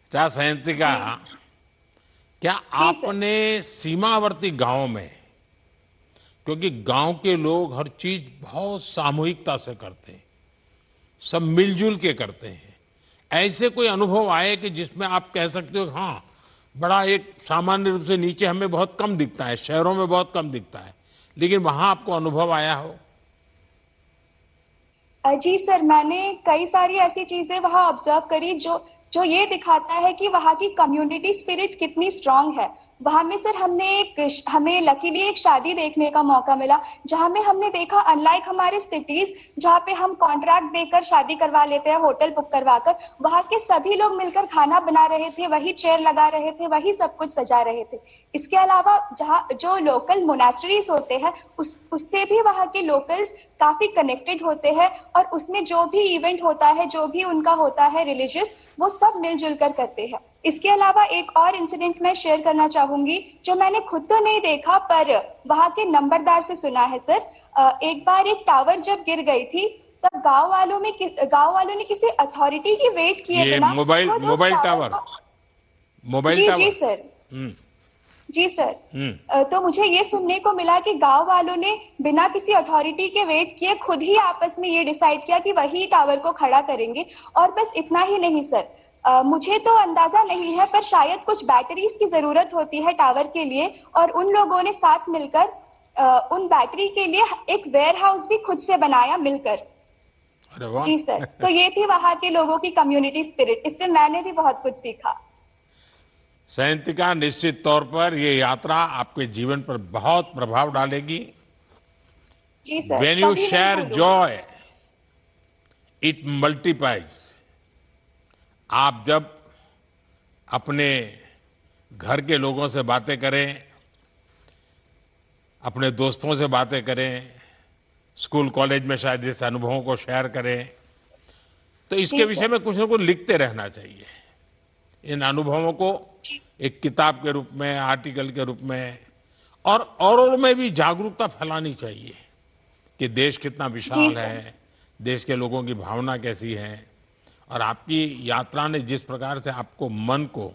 अच्छा सयंतिका, क्या जी सर। आपने सीमावर्ती गांव में, क्योंकि गांव के लोग हर चीज बहुत सामूहिकता से करते हैं, सब मिलजुल के करते हैं, ऐसे कोई अनुभव आए कि जिसमें आप कह सकते हो हाँ, बड़ा एक सामान्य रूप से नीचे हमें बहुत कम दिखता है, शहरों में बहुत कम दिखता है, लेकिन वहां आपको अनुभव आया हो? जी सर, मैंने कई सारी ऐसी चीजें वहां ऑब्जर्व करी जो जो ये दिखाता है कि वहाँ की कम्युनिटी स्पिरिट कितनी स्ट्रांग है। वहां में सर हमें लकीली एक शादी देखने का मौका मिला, जहां में हमने देखा अनलाइक हमारे सिटीज जहाँ पे हम कॉन्ट्रैक्ट देकर शादी करवा लेते हैं, होटल बुक करवाकर, वहाँ के सभी लोग मिलकर खाना बना रहे थे, वही चेयर लगा रहे थे, वही सब कुछ सजा रहे थे। इसके अलावा जहाँ जो लोकल मोनास्ट्रीज होते हैं उससे भी वहाँ के लोकल्स काफी कनेक्टेड होते हैं, और उसमें जो भी इवेंट होता है, जो भी उनका होता है रिलीजियस, वो सब मिलजुल कर करते हैं। इसके अलावा एक और इंसिडेंट मैं शेयर करना चाहूंगी, जो मैंने खुद तो नहीं देखा पर वहां के नंबरदार से सुना है सर। एक बार एक टावर जब गिर गई थी, तब गांव वालों ने किसी अथॉरिटी की वेट किए ये बिना मोबाइल खुद उस मोबाइल टावर टावर, को। मोबाइल जी जी टावर। सर। हम्म। जी सर। हम्म। तो मुझे ये सुनने को मिला कि गांव वालों ने बिना किसी अथॉरिटी के वेट किए खुद ही आपस में ये डिसाइड किया कि वही टावर को खड़ा करेंगे। और बस इतना ही नहीं सर, मुझे तो अंदाजा नहीं है पर शायद कुछ बैटरीज की जरूरत होती है टावर के लिए, और उन लोगों ने साथ मिलकर उन बैटरी के लिए एक वेयर हाउस भी खुद से बनाया मिलकर। अरे वाह। जी सर, तो ये थी वहां के लोगों की कम्युनिटी स्पिरिट, इससे मैंने भी बहुत कुछ सीखा। सयंतिका, निश्चित तौर पर ये यात्रा आपके जीवन पर बहुत प्रभाव डालेगी। जी सर, वेन यू कभी नहीं शेयर भूलूंगी। Joy, it multiplies. आप जब अपने घर के लोगों से बातें करें, अपने दोस्तों से बातें करें, स्कूल कॉलेज में शायद इस अनुभवों को शेयर करें, तो इसके जी विषय सर। में कुछ न कुछ लिखते रहना चाहिए। इन अनुभवों को एक किताब के रूप में, आर्टिकल के रूप में, और औरों में भी जागरूकता फैलानी चाहिए कि देश कितना जी विशाल सर। है, देश के लोगों की भावना कैसी है। और आपकी यात्रा ने जिस प्रकार से आपको मन को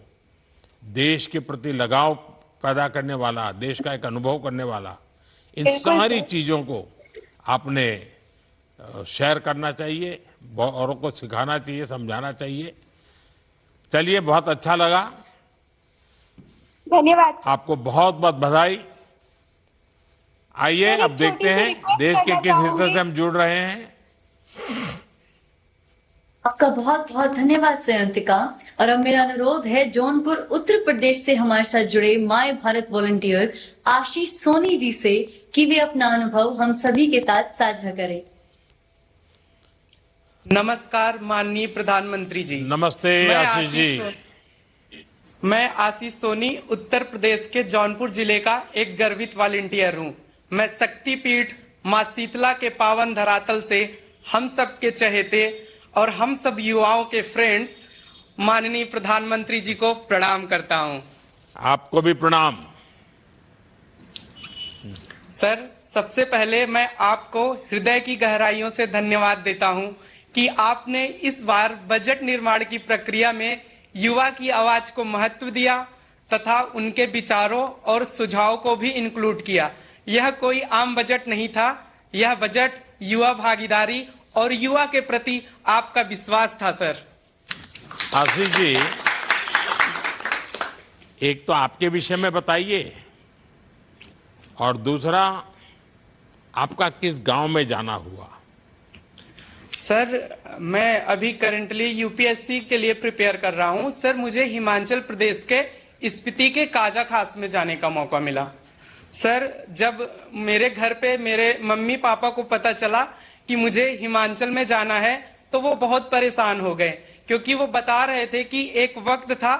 देश के प्रति लगाव पैदा करने वाला, देश का एक अनुभव करने वाला, इन बिल्कुल सारी सर। चीज़ों को आपने शेयर करना चाहिए, औरों को सिखाना चाहिए, समझाना चाहिए। चलिए, बहुत अच्छा लगा। धन्यवाद सर। आपको बहुत बहुत बधाई। आइए सर अब एक देखते छोटी सी हैं रिक्वेस्ट देश के करना किस हिस्से चाहूंगी। से हम जुड़ रहे हैं। आपका बहुत बहुत धन्यवाद सयंतिका। और अब मेरा अनुरोध है जौनपुर उत्तर प्रदेश से हमारे साथ जुड़े माय भारत वॉलंटियर आशीष सोनी जी से कि वे अपना अनुभव हम सभी के साथ साझा करें। नमस्कार माननीय प्रधानमंत्री जी। नमस्ते आशीष जी। मैं आशीष सोनी उत्तर प्रदेश के जौनपुर जिले का एक गर्वित वॉलंटियर हूं। मैं शक्तिपीठ मां शीतला के पावन धरातल से हम सब के चहेते और हम सब युवाओं के फ्रेंड्स माननीय प्रधानमंत्री जी को प्रणाम करता हूं। आपको भी प्रणाम। सर, सबसे पहले मैं आपको हृदय की गहराइयों से धन्यवाद देता हूं कि आपने इस बार बजट निर्माण की प्रक्रिया में युवा की आवाज को महत्व दिया तथा उनके विचारों और सुझावों को भी इंक्लूड किया। यह कोई आम बजट नहीं था, यह बजट युवा भागीदारी और युवा के प्रति आपका विश्वास था सर। आशीष जी, एक तो आपके विषय में बताइए, और दूसरा आपका किस गांव में जाना हुआ? सर, मैं अभी करंटली यूपीएससी के लिए प्रिपेयर कर रहा हूं। सर, मुझे हिमाचल प्रदेश के स्पीति के काजा खास में जाने का मौका मिला। सर, जब मेरे घर पे मेरे मम्मी पापा को पता चला कि मुझे हिमाचल में जाना है तो वो बहुत परेशान हो गए, क्योंकि वो बता रहे थे कि एक वक्त था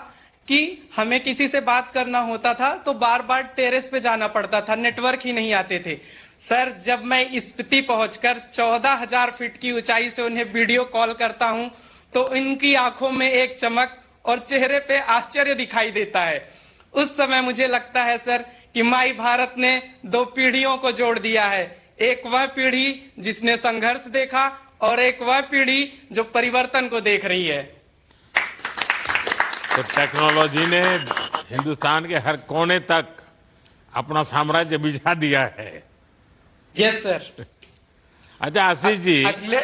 कि हमें किसी से बात करना होता था तो बार बार टेरेस पे जाना पड़ता था, नेटवर्क ही नहीं आते थे। सर, जब मैं स्पीति पहुंचकर 14,000 फीट की ऊंचाई से उन्हें वीडियो कॉल करता हूं तो इनकी आंखों में एक चमक और चेहरे पे आश्चर्य दिखाई देता है। उस समय मुझे लगता है सर कि माई भारत ने दो पीढ़ियों को जोड़ दिया है। एक वह पीढ़ी जिसने संघर्ष देखा और एक वह पीढ़ी जो परिवर्तन को देख रही है। तो टेक्नोलॉजी ने हिंदुस्तान के हर कोने तक अपना साम्राज्य बिछा दिया है। Yes sir. अच्छा आशीष जी, अगले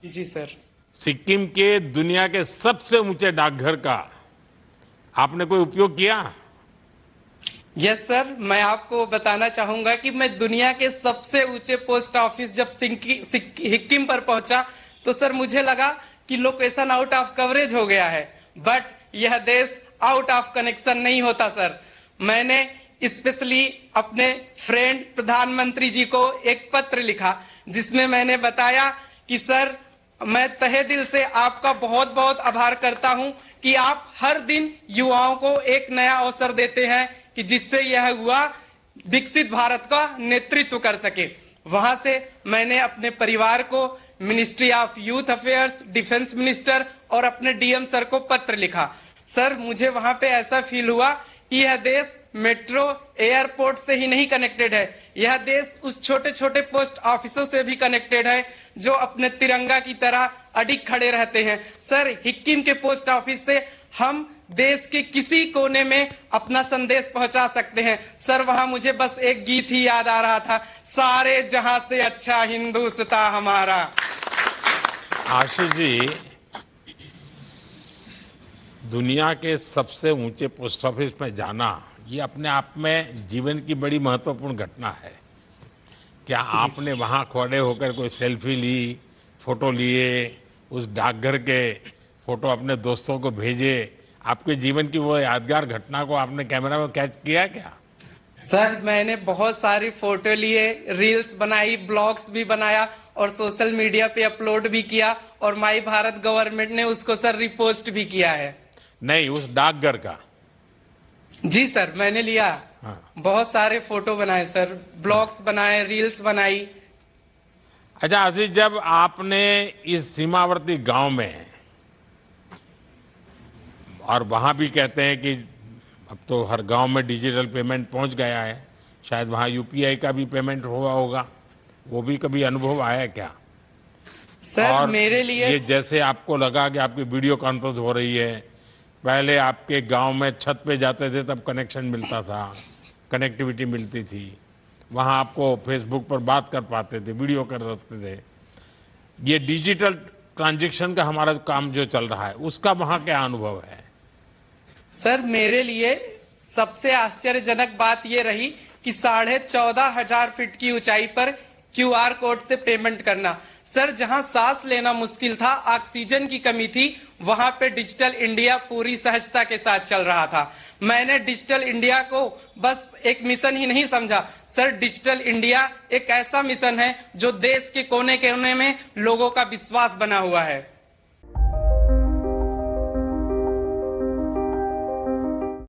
जी सर। सिक्किम के दुनिया के सबसे ऊंचे डाकघर का आपने कोई उपयोग किया? यस सर, मैं आपको बताना चाहूंगा कि मैं दुनिया के सबसे ऊंचे पोस्ट ऑफिस जब सिक्किम पर पहुंचा तो सर मुझे लगा कि लोकेशन आउट ऑफ कवरेज हो गया है, बट यह देश आउट ऑफ कनेक्शन नहीं होता सर। मैंने स्पेशली अपने फ्रेंड प्रधानमंत्री जी को एक पत्र लिखा जिसमें मैंने बताया कि सर मैं तहे दिल से आपका बहुत बहुत आभार करता हूं कि आप हर दिन युवाओं को एक नया अवसर देते हैं कि जिससे यह युवा विकसित भारत का नेतृत्व कर सके। वहां से मैंने अपने परिवार को, ministry of youth affairs, defence minister और अपने डीएम सर को पत्र लिखा। सर मुझे वहां पे ऐसा फील हुआ कि यह देश मेट्रो एयरपोर्ट से ही नहीं कनेक्टेड है, यह देश उस छोटे छोटे पोस्ट ऑफिसों से भी कनेक्टेड है जो अपने तिरंगा की तरह अडिग खड़े रहते हैं। सर सिक्किम के पोस्ट ऑफिस से हम देश के किसी कोने में अपना संदेश पहुंचा सकते हैं। सर वहां मुझे बस एक गीत ही याद आ रहा था, सारे जहां से अच्छा हिंदुस्तान हमारा। आशीष जी, दुनिया के सबसे ऊंचे पोस्ट ऑफिस में जाना ये अपने आप में जीवन की बड़ी महत्वपूर्ण घटना है। क्या आपने वहां खड़े होकर कोई सेल्फी ली, फोटो लिए, उस डाकघर के फोटो अपने दोस्तों को भेजे? आपके जीवन की वो यादगार घटना को आपने कैमरा में कैच किया क्या? सर मैंने बहुत सारी फोटो लिए, रील्स बनाई, ब्लॉग्स भी बनाया और सोशल मीडिया पे अपलोड भी किया और माई भारत गवर्नमेंट ने उसको सर रिपोस्ट भी किया है। नहीं, उस डाकघर का? जी सर मैंने लिया। हाँ। बहुत सारे फोटो बनाए सर, ब्लॉग्स बनाए, रील्स बनाई। अच्छा आशीष, जब आपने इस सीमावर्ती गांव में, और वहां भी कहते हैं कि अब तो हर गांव में डिजिटल पेमेंट पहुंच गया है, शायद वहां यूपीआई का भी पेमेंट हुआ होगा, वो भी कभी अनुभव आया क्या? सर और मेरे लिए ये जैसे आपको लगा कि आपकी वीडियो कॉन्फ्रेंस हो रही है, पहले आपके गांव में छत पे जाते थे तब कनेक्शन मिलता था, कनेक्टिविटी मिलती थी, वहां आपको फेसबुक पर बात कर पाते थे, वीडियो कर सकते थे। ये डिजिटल ट्रांजैक्शन का हमारा काम जो चल रहा है उसका वहां क्या अनुभव है? सर मेरे लिए सबसे आश्चर्यजनक बात यह रही कि 14,500 फीट की ऊंचाई पर क्यूआर कोड से पेमेंट करना। सर जहां सांस लेना मुश्किल था, ऑक्सीजन की कमी थी, वहां पे डिजिटल इंडिया पूरी सहजता के साथ चल रहा था। मैंने डिजिटल इंडिया को बस एक मिशन ही नहीं समझा सर, डिजिटल इंडिया एक ऐसा मिशन है जो देश के कोने कोने में लोगों का विश्वास बना हुआ है।